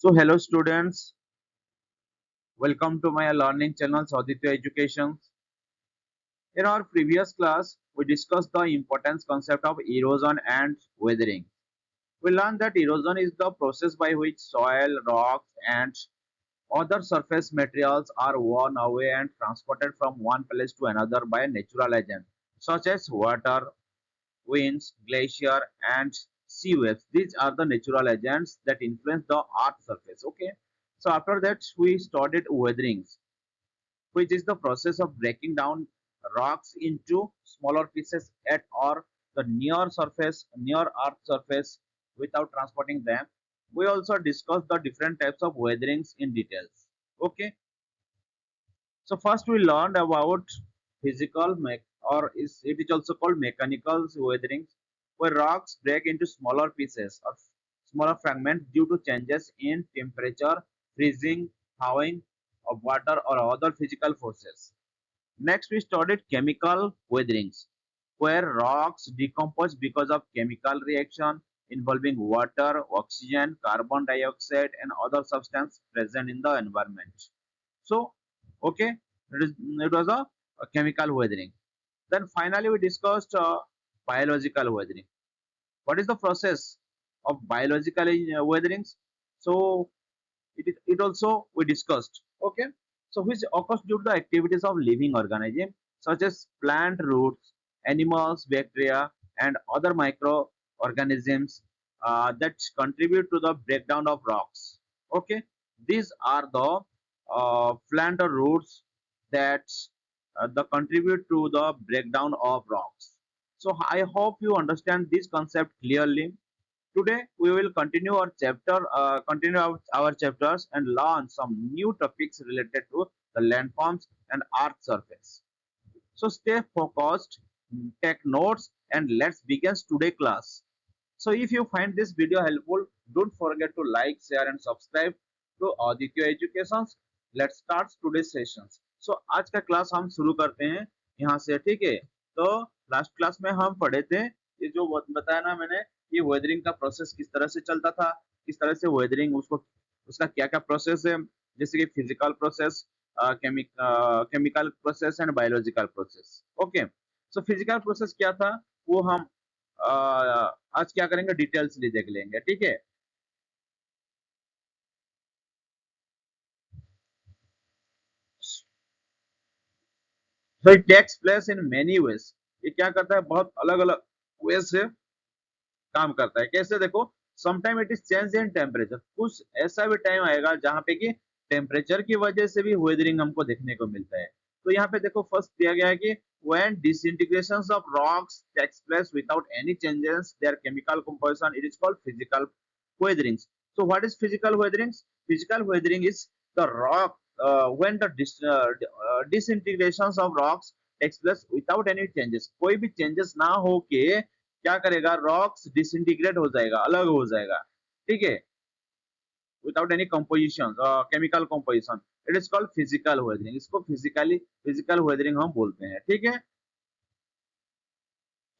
So hello students, welcome to my learning channel Sauditya Education. In our previous class, we discussed the important concept of erosion and weathering. We learned that erosion is the process by which soil, rocks and other surface materials are worn away and transported from one place to another by natural agents such as water, winds, glacier and sea waves. These are the natural agents that influence the earth's surface. Okay. So after that we studied weathering, which is the process of breaking down rocks into smaller pieces at or the near earth surface without transporting them. We also discussed the different types of weatherings in details. Okay, so first we learned about physical or it is also called mechanical weathering, where rocks break into smaller pieces or smaller fragments due to changes in temperature, freezing, thawing of water or other physical forces. Next, we studied chemical weatherings, where rocks decompose because of chemical reaction involving water, oxygen, carbon dioxide, and other substances present in the environment. So, okay, it was a chemical weathering. Then finally, we discussed biological weathering. What is the process of biological weatherings? So, it also we discussed. Okay, so which occurs due to the activities of living organisms such as plant roots, animals, bacteria and other microorganisms that contribute to the breakdown of rocks. Okay, these are the plant or roots that contribute to the breakdown of rocks. So I hope you understand this concept clearly. Today we will continue our chapters and learn some new topics related to the landforms and earth surface. So stay focused, take notes, and let's begin today's class. So if you find this video helpful, don't forget to like, share, and subscribe to Aditya Educations. Let's start today's sessions. So आज का class हम शुरू करते हैं यहाँ से, ठीक है? तो लास्ट क्लास में हम पढ़े थे ये जो बताया ना मैंने, ये वेदरिंग का प्रोसेस किस तरह से चलता था, किस तरह से वेदरिंग उसको उसका क्या क्या प्रोसेस है, जैसे कि physical process, chemical process and biological process. Okay, so physical process क्या था वो हम आज क्या करेंगे डिटेल्सली देख लेंगे, ठीक है? So it takes place in many ways. ये क्या करता है, बहुत अलग अलग वे से काम करता है. कैसे देखो, sometime it is change in temperature. कुछ ऐसा भी टाइम आएगा जहाँ पे कि टेम्परेचर की वजह से भी वेदरिंग हमको देखने को मिलता है. तो यहाँ पे देखो फर्स्ट दिया गया है कि when disintegrations of rocks takes place without any changes their chemical composition, it is called physical weathering. So what is physical weathering? Physical weathering is the rock when the disintegrations of rocks takes place without any changes. कोई भी changes ना हो के क्या करेगा, rocks disintegrate हो जाएगा, अलग हो जाएगा, ठीक है, without any composition, chemical composition. It is called physical weathering. इसको फिजिकल वेदरिंग हम बोलते हैं, ठीक है.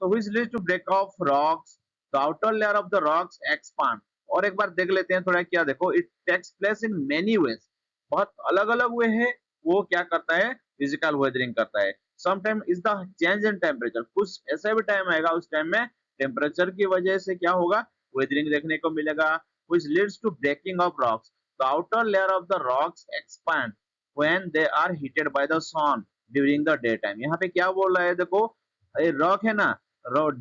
So which leads to break of rocks, the outer layer of the rocks expand. और एक बार देख लेते हैं थोड़ा, क्या देखो, it takes place in many ways. बहुत अलग अलग वे है, वो क्या करता है, फिजिकल वेदरिंग करता है. Sometime is the change in temperature. कुछ ऐसा भी टाइम आएगा, उस टाइम में टेम्परेचर की वजह से क्या होगा, वेदरिंग देखने को मिलेगा. which leads to breaking of rocks. The outer layer of the rocks expand when they are heated by the sun during the daytime. यहाँ पे क्या बोल रहा है देखो, रॉक है ना,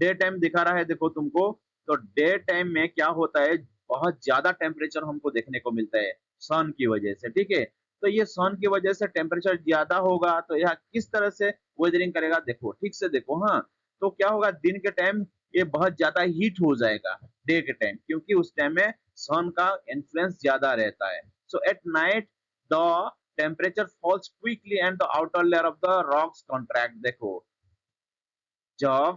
डे टाइम दिखा रहा है देखो तुमको. तो डे टाइम में क्या होता है, बहुत ज्यादा टेम्परेचर हमको देखने को मिलता है सन की वजह से, ठीक है. तो ये सन की वजह से टेम्परेचर ज्यादा होगा तो यह किस तरह से वेदरिंग करेगा, देखो ठीक से देखो. हाँ, तो क्या होगा, दिन के टाइम ये बहुत ज्यादा हीट हो जाएगा डे के टाइम, क्योंकि उस टाइम में सन का इन्फ्लुएंस ज्यादा रहता है. So at night the temperature falls quickly and the outer layer of the rocks contract. देखो, जब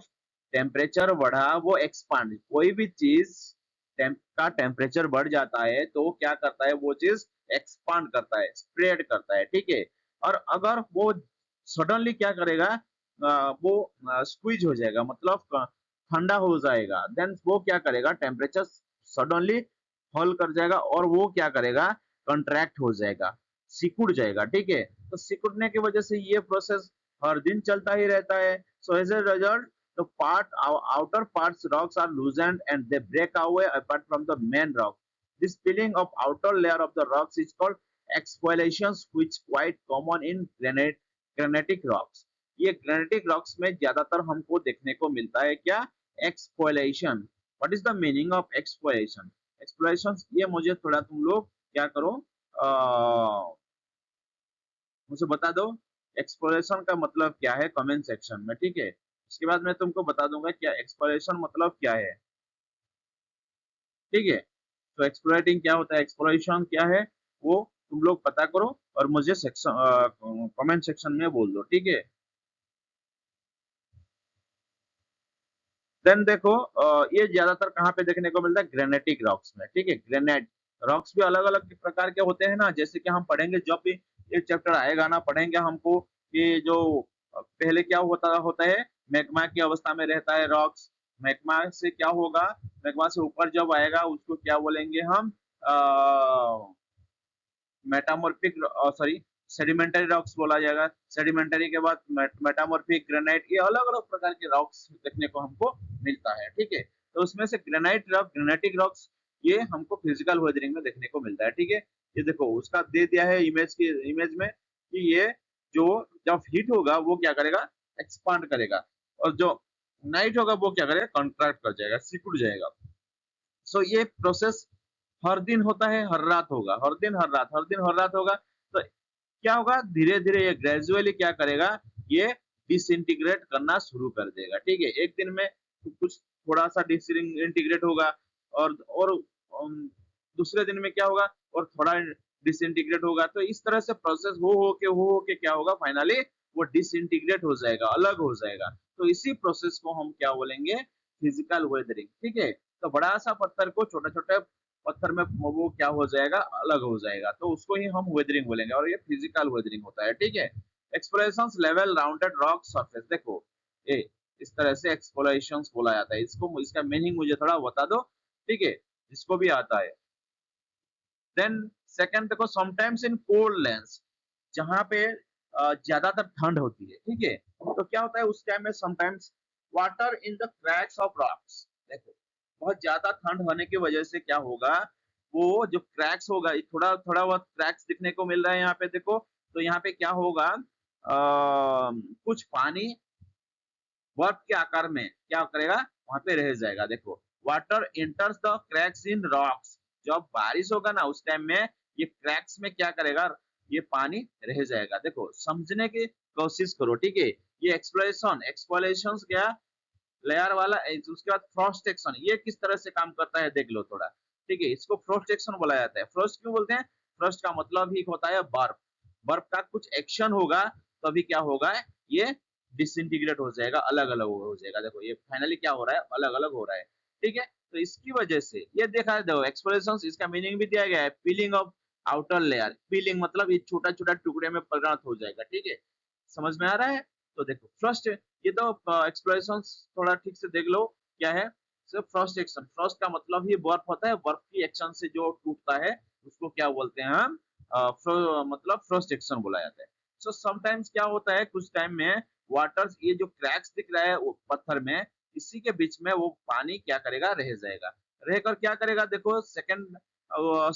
टेम्परेचर बढ़ा वो एक्सपांड, कोई भी चीज का टेम्परेचर बढ़ जाता है तो क्या करता है, वो चीज एक्सपांड करता है, स्प्रेड करता है, ठीक है. और अगर वो सडनली क्या करेगा, वो स्क्वीज हो जाएगा, मतलब ठंडा हो जाएगा, देन वो क्या करेगा, टेम्परेचर सडनली हॉल कर जाएगा और वो क्या करेगा, कंट्रैक्ट हो जाएगा, सिकुड़ जाएगा, ठीक है। तो सिकुड़ने की वजह से ये प्रोसेस हर दिन चलता ही रहता है। So as a result the outer parts rocks are loosened and they break away apart from the main rock. This peeling of outer layer of the rocks is called exfoliations, which quite common in granitic rocks. ये granitic rocks में ज्यादातर हमको देखने को मिलता है क्या, exfoliation. What is the meaning of exfoliation? Exfoliations ये मुझे थोड़ा तुम लोग क्या करो, मुझे बता दो एक्सप्लोरेशन का मतलब क्या है कमेंट सेक्शन में, ठीक है। इसके बाद मैं तुमको बता दूंगा क्या एक्सप्लोरेशन मतलब क्या है, ठीक है। तो एक्सप्लोरेटिंग क्या होता है, एक्सप्लोरेशन क्या है, वो तुम लोग पता करो और मुझे सेक्शन कमेंट सेक्शन में बोल दो, ठीक है। देन देखो ये ज्यादातर कहाँ पे देखने को मिलता है, ग्रेनेटिक रॉक्स में, ठीक है। ग्रेनाइट रॉक्स भी अलग अलग प्रकार के होते हैं ना, जैसे कि हम पढ़ेंगे जब भी ये चैप्टर आएगा ना, पढ़ेंगे हमको कि जो पहले क्या होता होता है, मैग्मा की अवस्था में रहता है रॉक्स। मैग्मा से क्या होगा, मैग्मा से ऊपर जब आएगा उसको क्या बोलेंगे हम, मेटामॉर्फिक, सॉरी, सेडिमेंटरी रॉक्स बोला जाएगा। सेडिमेंटरी के बाद मेटामॉर्फिक, ग्रेनाइट, ये अलग अलग प्रकार के रॉक्स देखने को हमको मिलता है, ठीक है। तो उसमें से ग्रेनाइट रॉक, ग्रेनाइटिक रॉक्स, ये हमको फिजिकल वेदरिंग में देखने को मिलता है, ठीक है। ये देखो उसका दे दिया है इमेज की, इमेज में कि ये जो जब हीट होगा वो क्या करेगा, एक्सपांड करेगा, और जो नाइट होगा वो क्या करेगा, कंट्रैक्ट कर जाएगा, सिकुड़ जाएगा। सो ये प्रोसेस हर दिन होता है, हर रात होगा, हर दिन हर रात, हर दिन हर रात होगा। तो क्या होगा, धीरे धीरे ये ग्रेजुअली क्या करेगा, ये डिसइंटीग्रेट करना शुरू कर देगा, ठीक है। एक दिन में कुछ थोड़ा सा डिसइंटीग्रेट होगा, और दूसरे दिन में क्या होगा, और थोड़ा डिसइंटीग्रेट होगा। तो इस तरह से प्रोसेस हो के क्या होगा, फाइनली वो डिसइंटीग्रेट हो जाएगा, अलग हो जाएगा। तो इसी प्रोसेस को हम क्या बोलेंगे, फिजिकल वेदरिंग, ठीक है। तो बड़ा सा पत्थर को छोटे छोटे पत्थर में वो क्या हो जाएगा, अलग हो जाएगा, तो उसको ही हम वेदरिंग बोलेंगे, और ये फिजिकल वेदरिंग होता है, ठीक है। Explorations level rounded rock surface, देखो ये इस तरह से एक्सप्लोरेशंस बोला जाता है। इसको, इसका मीनिंग मुझे थोड़ा बता दो, ठीक है, जिसको भी आता है। देन सेकंड देखो, समटाइम्स इन कोल्ड लैंड्स, जहां पे ज्यादातर ठंड होती है, ठीक है, तो क्या होता है उस टाइम में, sometimes water in the cracks of rocks, देखो बहुत ज्यादा ठंड होने की वजह से क्या होगा, वो जो क्रैक्स होगा, थोड़ा थोड़ा बहुत क्रैक्स दिखने को मिल रहा है यहाँ पे, देखो। तो यहाँ पे क्या होगा, कुछ पानी बर्फ के आकार में क्या करेगा, वहां पे रह जाएगा, देखो। Water enters the cracks in rocks, जब बारिश होगा ना उस टाइम में ये क्रैक्स में क्या करेगा, ये पानी रह जाएगा। देखो समझने की कोशिश करो, ठीक है। ये एक्सप्लोरेशन, एक्सप्लोरेशन क्या, लेयर वाला, उसके बाद फ्रॉस्ट एक्शन, ये किस तरह से काम करता है देख लो थोड़ा, ठीक है। इसको फ्रॉस्ट एक्शन बोला जाता है। फ्रॉस्ट क्यों बोलते हैं, फ्रॉस्ट का मतलब ही होता है बर्फ। बर्फ का कुछ एक्शन होगा तभी क्या होगा, ये डिसइंटीग्रेट हो जाएगा, अलग अलग हो जाएगा। देखो ये फाइनली क्या हो रहा है, अलग अलग हो रहा है, ठीक है। तो इसकी वजह से ये देखा है, देखो एक्सप्लोरेशन, इसका मीनिंग भी दिया गया है, piling of outer layer. Piling मतलब ये छोटा छोटा टुकड़े में परिणत हो जाएगा, ठीक है। समझ में आ रहा है। तो देखो फर्स्ट, ये तो एक्सप्लोरेशन थोड़ा ठीक से देख लो क्या है। सिर्फ फ्रॉस्ट एक्शन, फ्रॉस्ट का मतलब ही बर्फ होता है, बर्फ की एक्शन से जो टूटता है उसको क्या बोलते हैं हम, मतलब फ्रॉस्ट एक्शन बोला जाता है। सो समटाइम्स क्या होता है, कुछ टाइम में वाटर, ये जो क्रैक्स दिख रहा है वो पत्थर में, इसी के बीच में वो पानी क्या करेगा, रह जाएगा। रहकर क्या करेगा, देखो सेकंड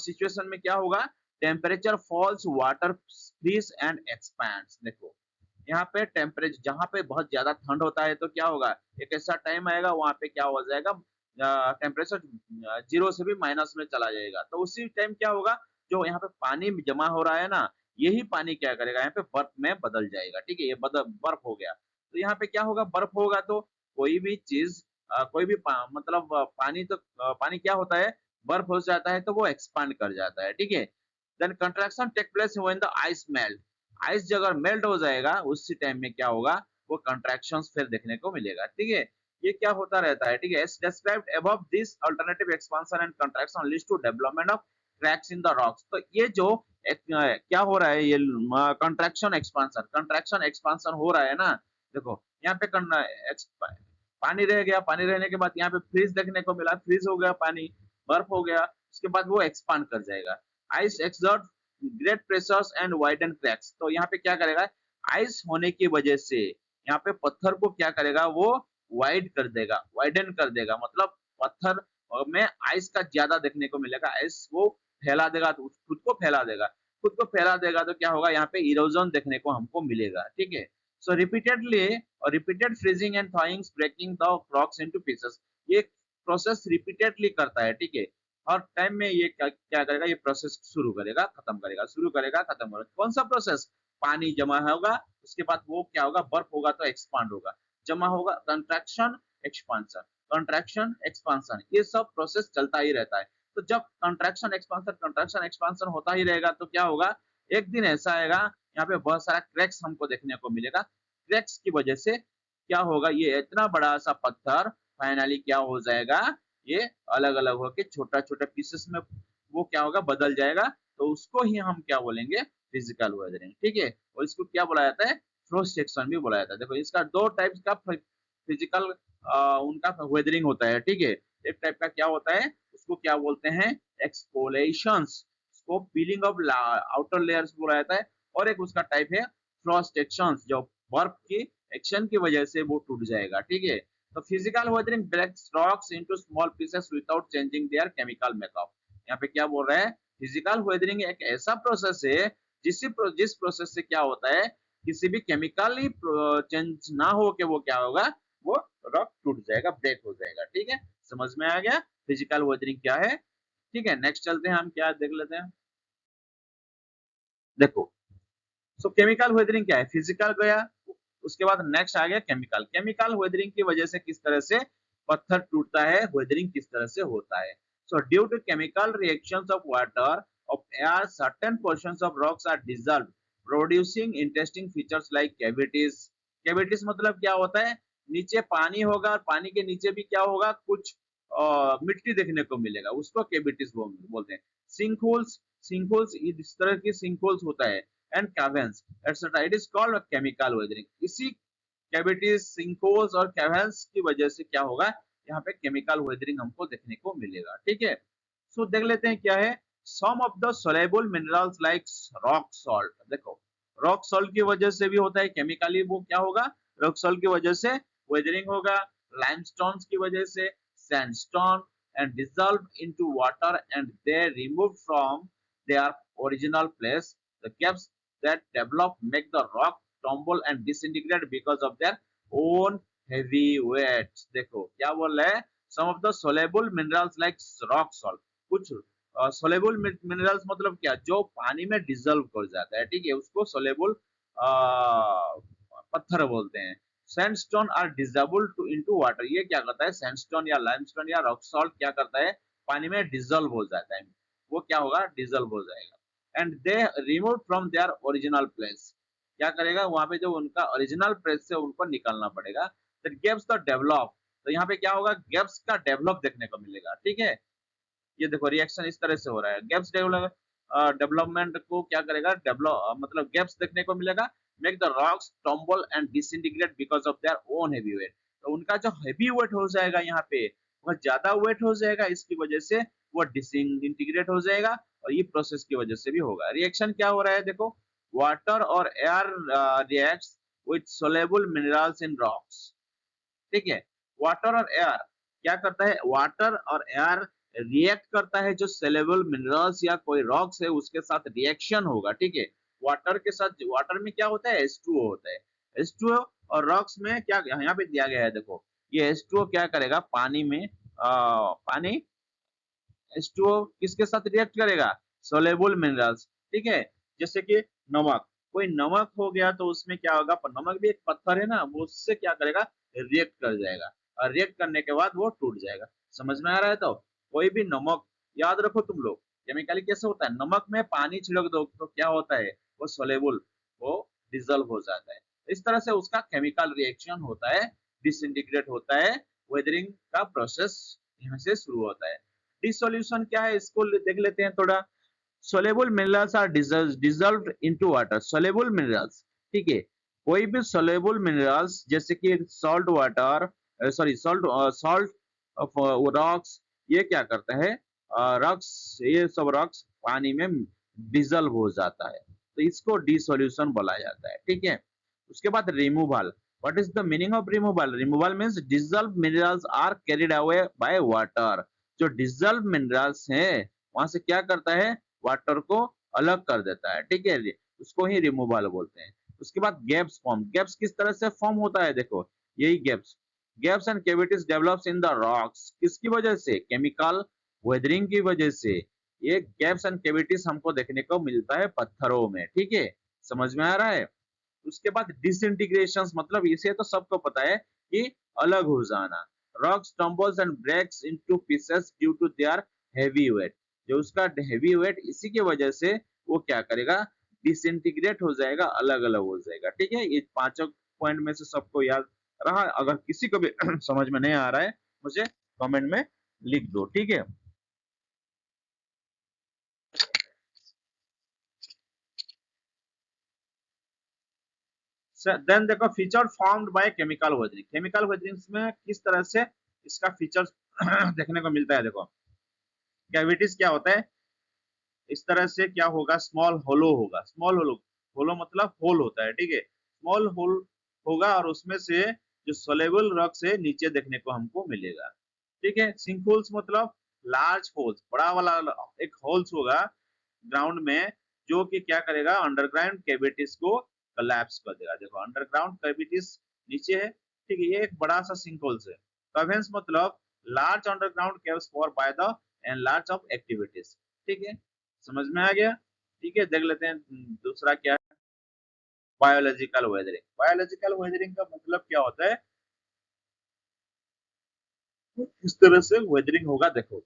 सिचुएशन में क्या होगा, temperature falls, water freeze and expands. देखो यहाँ पे टेम्परेचर, जहाँ पे बहुत ज्यादा ठंड होता है तो क्या होगा, एक ऐसा टाइम आएगा वहां पे क्या हो जाएगा, टेम्परेचर जीरो से भी माइनस में चला जाएगा। तो उसी टाइम क्या होगा, जो यहाँ पे पानी जमा हो रहा है ना, यही पानी क्या करेगा, यहाँ पे बर्फ में बदल जाएगा, ठीक है। ये बर्फ हो गया। तो यहाँ पे क्या होगा, बर्फ होगा तो कोई भी चीज, कोई भी मतलब पानी, तो पानी क्या होता है, बर्फ हो जाता है तो वो एक्सपांड कर जाता है, ठीक है। Then contraction take place when the ice melt, ice जब अगर मेल्ट हो जाएगा उसी टाइम में क्या होगा, वो कंट्रैक्शंस फिर देखने को मिलेगा, ठीक है। ये क्या होता रहता है, ठीक है। As described above, this alternative expansion and contraction leads to development of cracks in the rocks. तो ये जो क्या हो रहा है, ये कंट्रैक्शन एक्सपांशन, कंट्रैक्शन एक्सपांशन हो रहा है ना, देखो यहाँ पे पानी रह गया, पानी रहने के बाद यहाँ पे फ्रीज देखने को मिला, फ्रीज हो गया पानी, बर्फ हो गया। उसके बाद वो एक्सपांड कर जाएगा। Ice exert great pressures and widen cracks. तो यहाँ पे क्या करेगा, आइस होने की वजह से यहाँ पे पत्थर को क्या करेगा, वो वाइड कर देगा, वाइडन कर देगा, मतलब पत्थर में आइस का ज्यादा देखने को मिलेगा, आइस वो फैला देगा, तो खुद को फैला देगा, खुद को फैला देगा तो क्या होगा, यहाँ पे इरोजन देखने को हमको मिलेगा। ठीक है, सो रिपीटेडली और repeated freezing and thawing breaking the rocks into pieces, ये प्रोसेस रिपीटेडली करता है। ठीक है, और टाइम में ये क्या करेगा, ये प्रोसेस शुरू करेगा, खत्म करेगा, शुरू करेगा, खत्म करेगा। कौन सा प्रोसेस, पानी जमा होगा, उसके बाद वो क्या होगा, बर्फ होगा तो एक्सपांड होगा, जमा होगा, कंट्रैक्शन एक्सपांशन, कंट्रैक्शन एक्सपांशन, ये सब प्रोसेस चलता ही रहता है। तो जब कंट्रैक्शन एक्सपांशन होता ही रहेगा तो क्या होगा, एक दिन ऐसा आएगा यहाँ पे बहुत सारा क्रैक्स हमको देखने को मिलेगा। क्रैक्स की वजह से क्या होगा, ये इतना बड़ा सा पत्थर फाइनली क्या हो जाएगा, ये अलग अलग होके छोटा छोटा पीसेस में वो क्या होगा, बदल जाएगा। तो उसको ही हम क्या बोलेंगे, फिजिकल वेदरिंग। ठीक है, और इसको क्या बोला जाता है, फ्रोस्ट सेक्शन भी बोला जाता है। देखो इसका दो टाइप्स का फिजिकल उनका वेदरिंग होता है। ठीक है, एक टाइप का क्या होता है, उसको क्या बोलते हैं, एक्सफोलिएशंस, उसको पीलिंग ऑफ आउटर लेयर्स बोला जाता है। और एक उसका टाइप है फ्रॉस्ट एक्शंस, जो बर्फ की एक्शन की वजह से वो टूट जाएगा। ठीक है, तो physical weathering breaks rocks into small pieces without changing their chemical makeup. यहाँ पे क्या बोल रहा है, फिजिकल वेदरिंग एक ऐसा प्रोसेस है जिस प्रोसेस से क्या होता है, किसी भी केमिकली चेंज ना हो के वो क्या होगा, वो रॉक टूट जाएगा, ब्रेक हो जाएगा। ठीक है, समझ में आ गया फिजिकल वेदरिंग क्या है। ठीक है, नेक्स्ट चलते हैं, हम क्या देख लेते हैं। देखो, सो केमिकल वेदरिंग क्या है, फिजिकल गया, उसके बाद नेक्स्ट आ गया केमिकल। केमिकल वेदरिंग की वजह से किस तरह से पत्थर टूटता है, वेदरिंग किस तरह से होता है। So due to chemical reactions of water of air, certain portions of rocks are dissolved, producing interesting features like cavities. cavities मतलब क्या होता है, नीचे पानी होगा और पानी के नीचे भी क्या होगा, कुछ मिट्टी देखने को मिलेगा, उसको cavities बोलते हैं। सिंकहोल्स, सिंकहोल्स इस तरह की सिंकहोल्स होता है, and caverns etc. It is called chemical weathering. इसी cavities, sinkholes और caverns की वजह से क्या होगा, यहाँ पे केमिकल वेदरिंग हमको देखने को मिलेगा। ठीक है, सो देख लेते हैं क्या है, some of the soluble minerals like rock salt. देखो, रॉक सॉल्ट की वजह से भी होता है केमिकली, वो क्या होगा, रॉक सॉल्ट की वजह से वेदरिंग होगा। लाइमस्टोन की वजह से sandstone and dissolve into water and they remove from their original place. The gaps that develop make the rock tumble and disintegrate because of their own heavy weight. देखो क्या बोल रहा है, some of the soluble minerals like rock salt, कुछ soluble minerals मतलब क्या, जो पानी में डिजोल्व कर जाता है। ठीक है, उसको सोलेबल पत्थर बोलते हैं। Sandstone are dissolve to into water, ये क्या करता है, सैंडस्टोन या लाइमस्टोन या रॉक सॉल्ट क्या करता है, पानी में डिजोल्व हो जाता है, वो क्या होगा, डिजोल्व हो जाएगा। And they remove from their original place, क्या करेगा, वहां पे जो उनका ओरिजिनल प्लेस से उनको निकालना पड़ेगा। दैट गिव्स द डेवलप, तो यहाँ पे क्या होगा, गैप्स का डेवलप देखने को मिलेगा। ठीक है, ये देखो रिएक्शन इस तरह से हो रहा है, गैप्स डेवलपमेंट को क्या करेगा, डेवलप मतलब गैप्स देखने को मिलेगा। Make the rocks tumble and disintegrate because of their own heavy weight, तो उनका जो हेवी वेट हो जाएगा यहाँ पे, वह ज्यादा वेट हो जाएगा, इसकी वजह से वो डिसइंटीग्रेट हो जाएगा, और ये प्रोसेस की वजह से भी होगा। रिएक्शन क्या हो रहा है, देखो, वाटर और air reacts with soluble minerals in rocks. ठीक है, वाटर और एयर क्या करता है, वाटर और एयर रिएक्ट करता है, जो सेलेबल मिनरल्स या कोई रॉक्स है उसके साथ रिएक्शन होगा। ठीक है, वाटर के साथ, वाटर में क्या होता है, H2O होता है, H2O, और रॉक्स में क्या यहाँ पे दिया गया है, देखो ये H2O क्या करेगा, पानी में पानी H2O किसके साथ रिएक्ट करेगा, सोलेबल मिनरल्स। ठीक है, जैसे कि नमक, कोई नमक हो गया तो उसमें क्या होगा, नमक भी एक पत्थर है ना, वो उससे क्या करेगा, रिएक्ट कर जाएगा, और रिएक्ट करने के बाद वो टूट जाएगा। समझ में आ रहा है, तो कोई भी नमक, याद रखो तुम लोग, केमिकली कैसे होता है, नमक में पानी छिड़क दो तो क्या होता है, वो सोलेबल, वो डिजोल्व हो जाता है। इस तरह से उसका केमिकल रिएक्शन होता है, डिसइंटीग्रेट होता है, वेदरिंग का प्रोसेस यहाँ से शुरू होता है। डिसोल्यूशन क्या है, इसको देख लेते हैं थोड़ा। Soluble minerals are dissolved into water, soluble minerals. ठीक है, कोई भी सोलेबल मिनरल्स जैसे कि salt water, sorry salt, salt of rocks, ये क्या करता है, रॉक्स, ये सब रॉक्स पानी में डिजल्व हो जाता है, तो इसको डिसोल्यूशन बोला जाता है। ठीक है, उसके बाद removal. What is the meaning of removal? Removal means dissolve minerals are carried away by water. जो डिजल्व मिनरल्स हैं वहां से क्या करता है, वाटर को अलग कर देता है। ठीक है, उसको ही रिमूवल बोलते हैं। उसके बाद गैप्स फॉर्म। गैप्स किस तरह से फॉर्म होता है, देखो यही gaps. Gaps and cavities develops in the rocks, किसकी वजह से? केमिकल वेदरिंग की वजह से। ये गैप्स एंड कैविटीज हमको देखने को मिलता है पत्थरों में। ठीक है, समझ में आ रहा है? उसके बाद डिसइंटीग्रेशन, मतलब इसे तो सबको पता है कि अलग हो जाना। Rocks tumbles and breaks into pieces due to their heavy weight. जो उसका हेवी वेट, इसी की वजह से वो क्या करेगा, डिसइंटीग्रेट हो जाएगा, अलग अलग हो जाएगा। ठीक है, ये पांचों पॉइंट में से सबको याद रहा? अगर किसी को भी समझ में नहीं आ रहा है, मुझे कमेंट में लिख दो। ठीक है, देन देखो feature formed by chemical weathering. Chemical weathering में किस तरह से इसका फीचर्स देखने को मिलता है। देखो कैविटीज क्या होता है, इस तरह से क्या होगा, स्मॉल होलो होगा। स्मॉल होलो, होलो मतलब होल होता है। ठीक है, स्मॉल होल होगा और उसमें से जो सोलेबल रॉक से नीचे देखने को हमको मिलेगा। ठीक है, सिंक होल्स मतलब लार्ज होल्स, बड़ा वाला एक होल्स होगा ग्राउंड में, जो कि क्या करेगा, अंडरग्राउंड कैविटीज को कोलैप्स कर देगा। देखो अंडरग्राउंड कैविटीज नीचे है। ठीक है, ये एक बड़ा सा सिंक होल्स है। कवेंस मतलब large underground caves for by the end large of activities. ठीक है, समझ में आ गया? ठीक है, देख लेते हैं दूसरा क्या है, बायोलॉजिकल वेदरिंग। बायोलॉजिकल वेदरिंग का मतलब क्या होता है, इस तरह से वेदरिंग होगा। देखो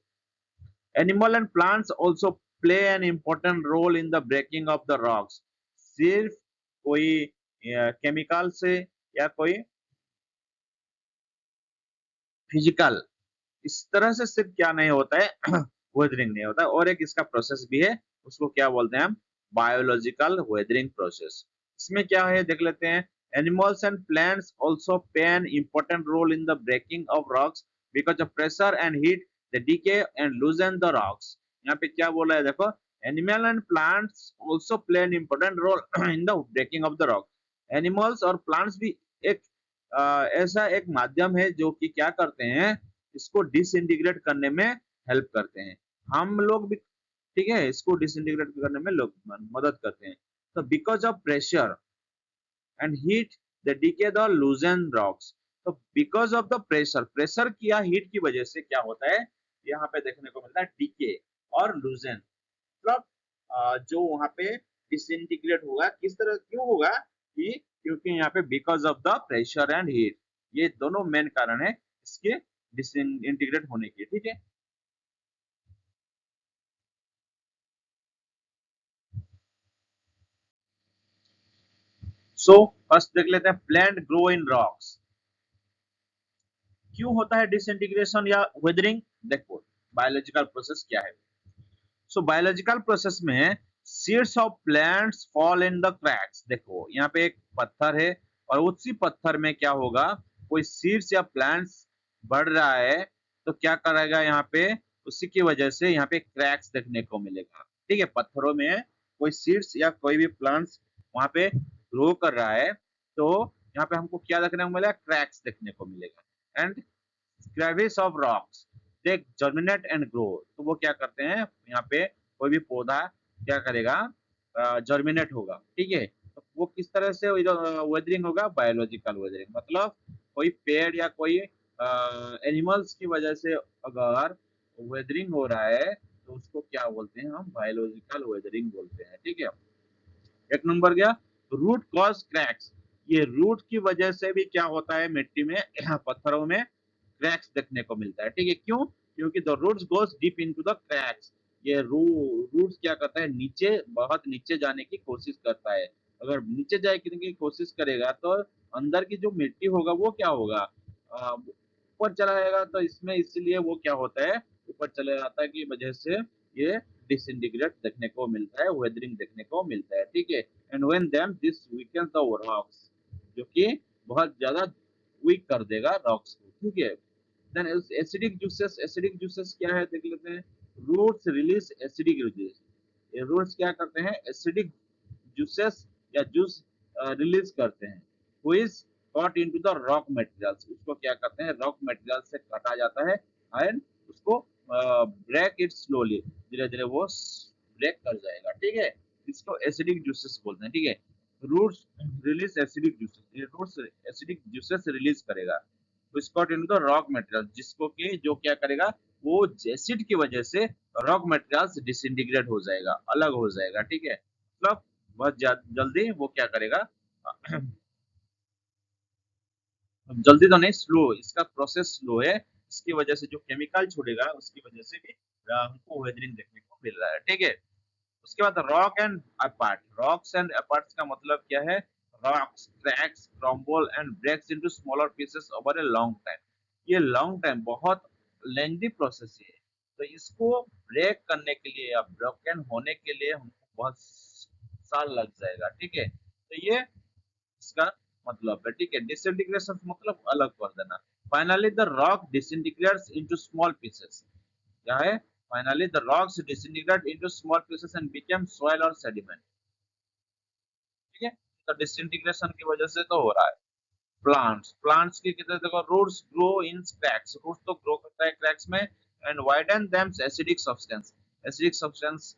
animal and plants also play an important role in the breaking of the rocks. सिर्फ कोई केमिकल से या कोई फिजिकल, इस तरह से सिर्फ क्या नहीं होता है वेदरिंग नहीं होता, और एक इसका प्रोसेस भी है, उसको क्या बोलते हैं हम, बायोलॉजिकल वेदरिंग प्रोसेस। इसमें क्या है देख लेते हैं। Animals and plants also play an important role in the breaking of rocks because of pressure and heat the decay and loosen the rocks. यहाँ पे क्या बोला है, देखो animal and plants also play an important role in the breaking of the rock. Animals और plants भी एक ऐसा एक माध्यम है जो कि क्या करते हैं, इसको डिसइंटीग्रेट करने में हेल्प करते हैं। हम लोग भी, ठीक है, इसको डिसइंटीग्रेट करने में लोग मदद करते हैं। तो because of pressure and heat the decay the loosen rocks. तो because of the pressure, pressure की या हीट की वजह से क्या होता है, यहाँ पे देखने को मिलता है डीके और लूजन, मतलब जो वहां पे डिसइंटीग्रेट होगा। किस तरह, क्यों होगा कि क्योंकि यहाँ पे because of the pressure and heat, ये दोनों मेन कारण है इसके डिसइंटीग्रेट होने के। ठीक है, सो फर्स्ट देख लेते हैं प्लांट ग्रो इन रॉक्स। क्यों होता है डिसइंटीग्रेशन या वेदरिंग? देखो बायोलॉजिकल प्रोसेस क्या है। सो बायोलॉजिकल प्रोसेस में seeds of plants fall in the cracks. देखो यहाँ पे एक पत्थर है और उसी पत्थर में क्या होगा, कोई सीड्स या प्लांट्स बढ़ रहा है, तो क्या करेगा यहाँ पे, उसी की वजह से यहाँ पे क्रैक्स देखने को मिलेगा। ठीक है, पत्थरों में कोई सीड्स या कोई भी प्लांट्स वहां पे ग्रो कर रहा है, तो यहाँ पे हमको क्या देखने को मिलेगा, क्रैक्स देखने को मिलेगा। And crevice of rocks they germinate and grow. तो वो क्या करते हैं, यहाँ पे कोई भी पौधा क्या करेगा, जर्मिनेट होगा। ठीक है, तो वो किस तरह से वेदरिंग होगा, बायोलॉजिकल वेदरिंग। मतलब कोई पेड़ या कोई एनिमल्स की वजह से अगर वेदरिंग हो रहा है, तो उसको क्या बोलते हैं हम, बायोलॉजिकल वेदरिंग बोलते हैं। ठीक है, एक नंबर गया रूट कॉज क्रैक्स। ये रूट की वजह से भी क्या होता है, मिट्टी में पत्थरों में क्रैक्स देखने को मिलता है। ठीक है, क्यों? क्योंकि the roots goes deep into the cracks. ये रूट्स क्या करता है, नीचे, बहुत नीचे जाने की कोशिश करता है। अगर नीचे जाने की कोशिश करेगा तो अंदर की जो मिट्टी होगा वो क्या होगा, ऊपर चला जाएगा। तो इसमें इसलिए वो क्या होता है, ऊपर चले जाता है की वजह से ये डिसइंटीग्रेट देखने को मिलता है, वेदरिंग देखने को मिलता है। ठीक है, and when them this weakens the rocks, जो कि बहुत ज्यादा वीक कर देगा रॉक्स को। ठीक है, then acidic juices. Acidic juices क्या है देख लेते हैं। Roots release acidic juices. ये रूट्स क्या करते हैं, एसिडिक जूसेस या जूस रिलीज करते हैं। Which cut into the rock materials, उसको क्या करते हैं, रॉक मटेरियल से काटा जाता है एंड उसको ब्रेक इट स्लोली, धीरे धीरे वो ब्रेक कर जाएगा, ठीक है। इसको एसिडिक जूसेस बोलते हैं, ठीक है। रूट्स रिलीज एसिडिक जूसेस, ये रूट्स एसिडिक जूसेस रिलीज करेगा तो scot into the rock material, जिसको कि जो क्या करेगा, वो एसिड की वजह से रॉक मटेरियल्स डिसइंटीग्रेट हो जाएगा, अलग हो जाएगा, ठीक है। मतलब बहुत जल्दी वो क्या करेगा, जल्दी तो नहीं, स्लो, इसका प्रोसेस स्लो है। इसकी वजह से जो केमिकल छोड़ेगा उसकी वजह से भी हमको वेदरिंग देखने को मिल रहा है, ठीक है। उसके बाद rock and apart, rocks and aparts का मतलब क्या है, rocks cracks crumble and breaks into smaller pieces over a long time. ये लॉन्ग टाइम बहुत लेंथी प्रोसेस है, तो इसको ब्रेक करने के लिए या ब्रोकन होने के लिए हमको बहुत साल लग जाएगा, ठीक है। तो ये इसका मतलब है, ठीक है। डिसइंटीग्रेशन मतलब अलग कर देना। Finally the rock डिसइंटीग्रेट्स into small pieces, क्या है, finally the rocks disintegrate into small pieces and become soil और सेडिमेंट, ठीक है। तो डिसइंटीग्रेशन की वजह से तो हो रहा है। प्लांट्स की कितने, देखो, roots grow in cracks, roots तो ग्रो करता है क्रैक्स में, and widen them acidic substance, acidic substance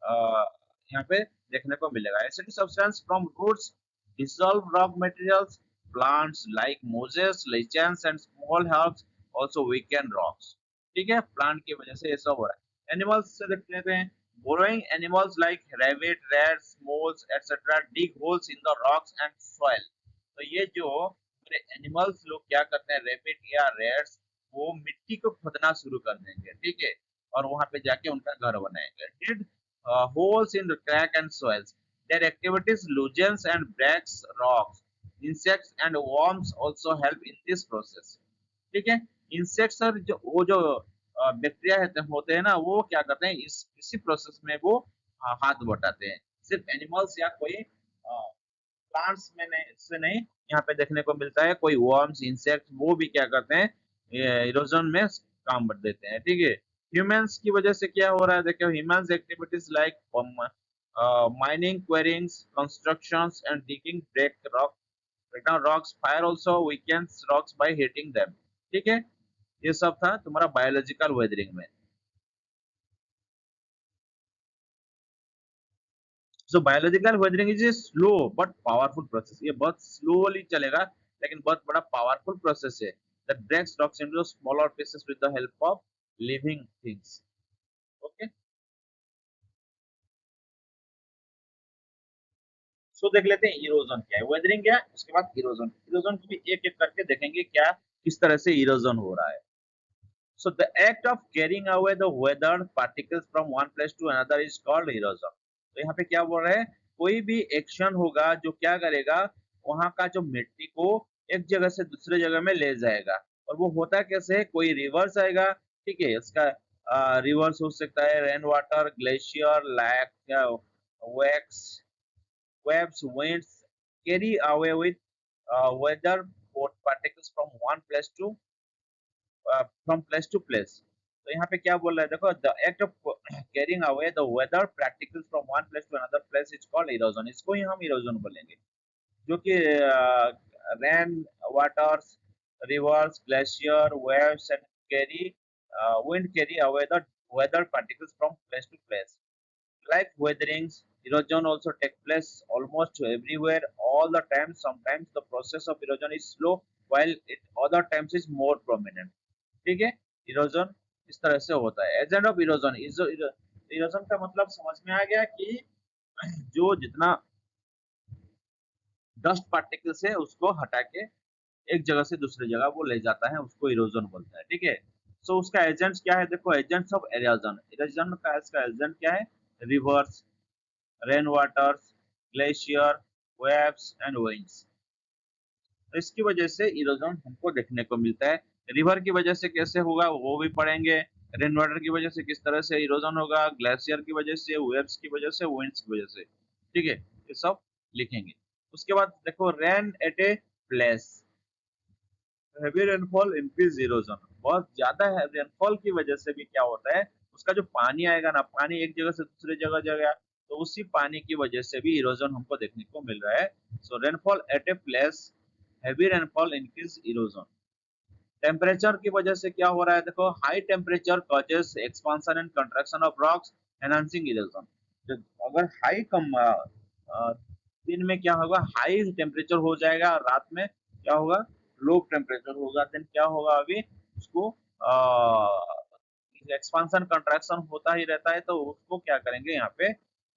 यहाँ पे देखने को मिलेगा। Acidic substance from roots dissolve rock materials, plants like mosses, lichens and small herbs also weaken rocks, ठीक है, प्लांट की वजह से ये सब हो रहा है। एनिमल्स से देख लेते हैं। Borrowing animals like rabbit, rats, moles etcetera dig holes in the rocks and soil. तो ये जो एनिमल्स लोग क्या करते हैं, रैबिट या रैट्स, वो मिट्टी को खोदना शुरू कर देंगे, ठीक है, और वहां पे जाके उनका घर बनाएंगे। Did holes in the crack and soils. Their activities loosens and breaks rocks. Insects and worms also help in this process. ठीक है। इंसेक्ट्स और जो वो जो बैक्टीरिया होते हैं ना, वो क्या करते हैं, इसी प्रोसेस में वो हाथ बटाते हैं। सिर्फ एनिमल्स या कोई प्लांट्स में नहीं, इससे नहीं, यहाँ पे देखने को मिलता है कोई वर्म्स, इंसेक्ट, वो भी क्या करते हैं, इरोजन में काम कर देते हैं, ठीक है। ह्यूमंस की वजह से क्या हो रहा है, देखो, humans activities like mining, quarryings, constructions and digging break rock, break down rocks. Fire also weakens rocks by hitting them, ठीक है। ये सब था तुम्हारा बायोलॉजिकल वेदरिंग में। So biological weathering is a slow but powerful process, ये बहुत slowly चलेगा लेकिन बहुत बड़ा पावरफुल प्रोसेस है, that breaks rocks into smaller pieces with the help of living things, okay। सो देख लेते हैं इरोजन क्या है, वेदरिंग क्या है, उसके बाद इरोजन, इरोजन को भी एक एक करके देखेंगे क्या किस तरह से इरोजन हो रहा है। So the act of carrying away the weathered particles from one place to another is called erosion. तो यहाँ पे क्या बोल रहे हैं, कोई भी एक्शन होगा जो क्या करेगा, वहां का जो मिट्टी को एक जगह से दूसरे जगह में ले जाएगा। और वो होता कैसे है, कोई रिवर्स आएगा, ठीक है, इसका रिवर्स हो सकता है rain water, glacier, lake, wax, waves, winds carry away with weather particles from place to place. तो यहाँ पे क्या बोल रहा है, देखो, the act of carrying away the weather particles from one place to another place is called erosion, इसको ही हम erosion बोलेंगे। जो कि rain waters, reverse, glacier, waves and carry wind carry away the weather particles from place to place. Like weatherings, erosion also take place almost everywhere all the time. Sometimes the process of erosion is slow while it other times is more prominent, ठीक है। Erosion इस तरह से होता है। Agent of erosion, erosion का मतलब समझ में आ गया कि जो जितना डस्ट पार्टिकल्स है उसको हटा के एक जगह से दूसरी जगह वो ले जाता है, उसको इरोजन बोलता है, ठीक है। सो उसका एजेंट्स क्या है, देखो, एजेंट्स ऑफ इरोजन, इरोजन का इसका एजेंट क्या है, reverse, rain waters, glacier, waves and winds. तो इसकी वजह से इरोजन हमको देखने को मिलता है। रिवर की वजह से कैसे होगा वो भी पढ़ेंगे, रेन वाटर की वजह से किस तरह से इरोजन होगा, ग्लेशियर की वजह से, वेव्स की वजह से, विंड्स की वजह से, ठीक है, ये सब लिखेंगे। उसके बाद देखो, rain at a place, heavy rainfall increase erosion, बहुत ज्यादा है रेनफॉल की वजह से भी क्या होता है, उसका जो पानी आएगा ना, पानी एक जगह से दूसरे जगह जाएगा, तो उसी पानी की वजह से भी इरोजन हमको देखने को मिल रहा है। So rainfall at a place, heavy rainfall increase erosion. Temperature की वजह से क्या हो रहा है, देखो high temperature causes expansion and contraction of rocks enhancing erosion. अगर हाई कम दिन में क्या होगा, हाई टेम्परेचर हो जाएगा, और रात में क्या होगा, लो टेम्परेचर होगा, देन क्या होगा, अभी उसको एक्सपांशन कंट्रैक्शन होता ही रहता है, तो उसको क्या करेंगे यहाँ पे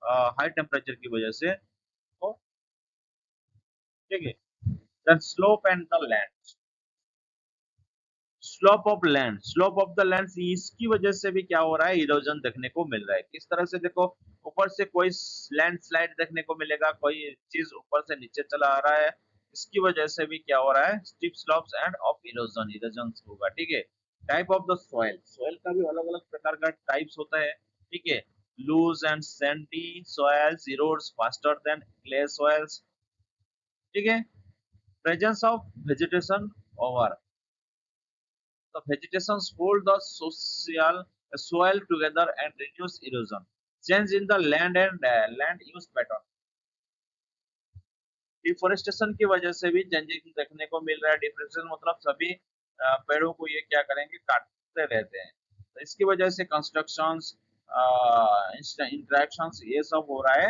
हाई टेम्परेचर की वजह से, तो ठीक है। Then slope and the land, slope of the land, इसकी वजह से भी क्या हो रहा है, इरोजन देखने को मिल रहा है। किस तरह से, देखो ऊपर से कोई लैंड स्लाइड देखने को मिलेगा, कोई चीज ऊपर से नीचे चला आ रहा है, इसकी वजह से भी क्या हो रहा है, steep slopes end of erosion, erosion होगा, ठीक है। Type of the soil, soil का भी अलग अलग प्रकार का टाइप्स होता है, ठीक है। Loose and sandy soils erodes faster than clay soils, ठीक है। Presence of vegetation over, the vegetation hold the social soil together and reduce erosion. Change in the land and land use pattern. Deforestation की वजह से भी changing देखने को मिल रहा है। डिफोरेस्टेशन मतलब सभी पेड़ों को ये क्या करेंगे, काटते रहते हैं, तो इसकी वजह से कंस्ट्रक्शंस, इंटरेक्शंस, ये सब हो रहा है।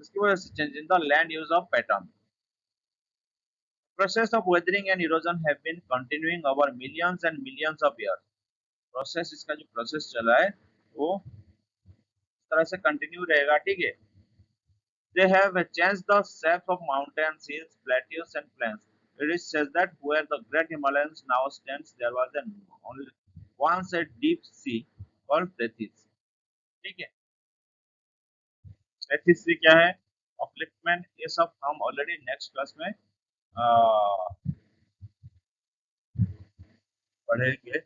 इसकी वजह से change in the land use of pattern. Process of weathering and erosion have been continuing over millions and millions of years. Process, इसका जो प्रोसेस चला है वो इस तरह से कंटिन्यू रहेगा, ठीक है। They have changed the shape of mountains, hills, plateaus, and plains. It is said that where the Great Himalayas now stands, there was only once a deep sea called Tethys. ठीक है, Tethys sea क्या है, upliftment, ये सब हम already next class में पढ़ेंगे।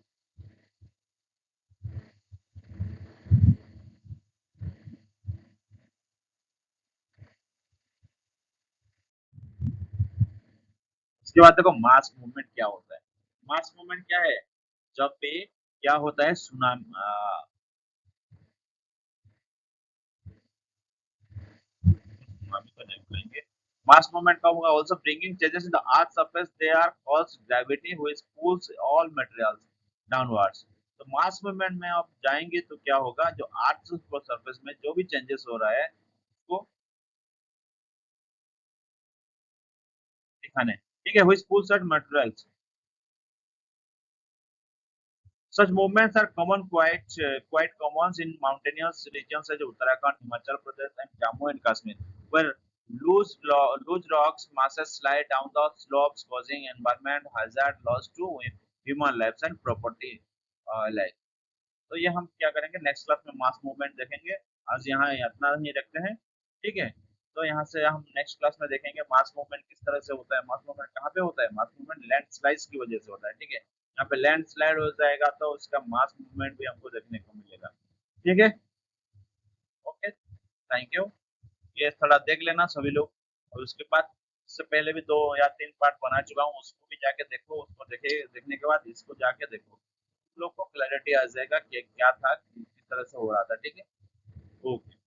उसके बाद देखो मास मूवमेंट क्या होता है। मास मूवमेंट क्या है, जब पे क्या होता है, सुनामी, अभी तो नहीं बोलेंगे। Mass movement का होगा, also bringing changes in the earth surface, they are called gravity which pulls all materials downwards। तो मास मूवमेंट में आप जाएंगे तो क्या होगा, जो अर्थ सरफेस में जो भी चेंजेस हो रहा है उसको दिखाने, ठीक है, which pulls all materials। Such movements are common, quite common in mountainous regions such as Uttarakhand, Himachal Pradesh, and Jammu and Kashmir, where loose rocks masses slide down the slopes, causing environment hazard, loss to human lives and property alike। तो ये हम क्या करेंगे, next class में mass movement देखेंगे। आज यहाँ इतना ही रखते हैं, ठीक है। तो यहाँ से हम नेक्स्ट क्लास में देखेंगे मास मूवमेंट किस तरह से होता है, मास मूवमेंट कहाँ पे होता है, मास मूवमेंट लैंडस्लाइड्स की वजह से होता है, ठीक है। यहाँ पे लैंडस्लाइड हो जाएगा तो उसका मास मूवमेंट भी हमको देखने को मिलेगा, ठीक है। Okay, thank you. ये थोड़ा देख लेना सभी लोग, और उसके बाद इससे पहले भी 2 या 3 पार्ट बना चुका हूँ, उसको भी जाके देखो, उसको देखने के बाद इसको जाके देखो, लोग को क्लैरिटी आ जाएगा कि क्या था, किस तरह से हो रहा था, ठीक है। ओके।